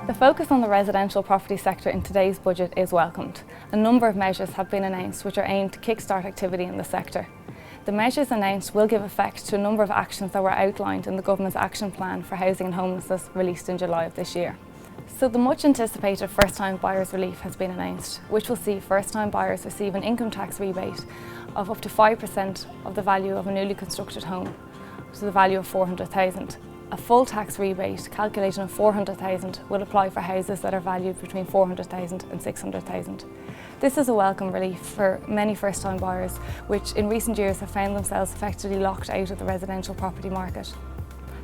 The focus on the residential property sector in today's budget is welcomed. A number of measures have been announced which are aimed to kickstart activity in the sector. The measures announced will give effect to a number of actions that were outlined in the Government's Action Plan for Housing and Homelessness released in July of this year. So the much anticipated first-time buyers relief has been announced, which will see first-time buyers receive an income tax rebate of up to 5% of the value of a newly constructed home, to the value of $400,000. A full tax rebate calculated on $400,000 will apply for houses that are valued between $400,000 and $600,000. This is a welcome relief for many first-time buyers, which in recent years have found themselves effectively locked out of the residential property market.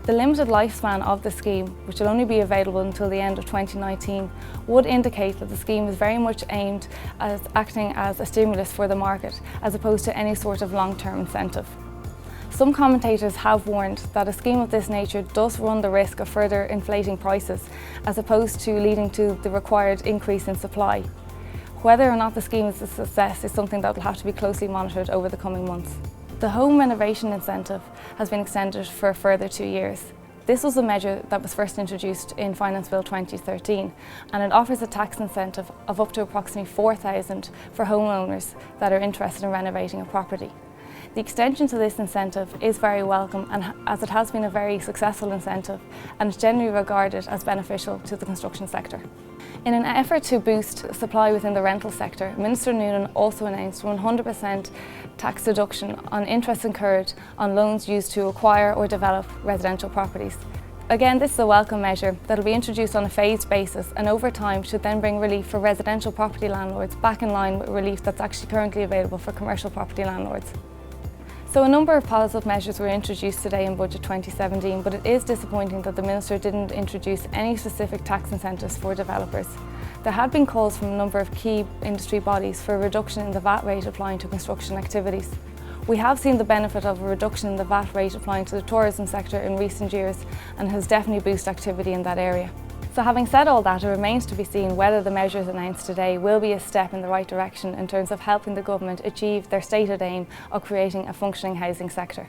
The limited lifespan of the scheme, which will only be available until the end of 2019, would indicate that the scheme is very much aimed at acting as a stimulus for the market, as opposed to any sort of long-term incentive. Some commentators have warned that a scheme of this nature does run the risk of further inflating prices, as opposed to leading to the required increase in supply. Whether or not the scheme is a success is something that will have to be closely monitored over the coming months. The home renovation incentive has been extended for a further 2 years. This was a measure that was first introduced in Finance Bill 2013, and it offers a tax incentive of up to approximately $4,000 for homeowners that are interested in renovating a property. The extension to this incentive is very welcome, and as it has been a very successful incentive and is generally regarded as beneficial to the construction sector. In an effort to boost supply within the rental sector, Minister Noonan also announced 100% tax deduction on interest incurred on loans used to acquire or develop residential properties. Again, this is a welcome measure that will be introduced on a phased basis, and over time should then bring relief for residential property landlords back in line with relief that's actually currently available for commercial property landlords. So a number of positive measures were introduced today in Budget 2017, but it is disappointing that the Minister didn't introduce any specific tax incentives for developers. There had been calls from a number of key industry bodies for a reduction in the VAT rate applying to construction activities. We have seen the benefit of a reduction in the VAT rate applying to the tourism sector in recent years, and has definitely boosted activity in that area. So having said all that, it remains to be seen whether the measures announced today will be a step in the right direction in terms of helping the government achieve their stated aim of creating a functioning housing sector.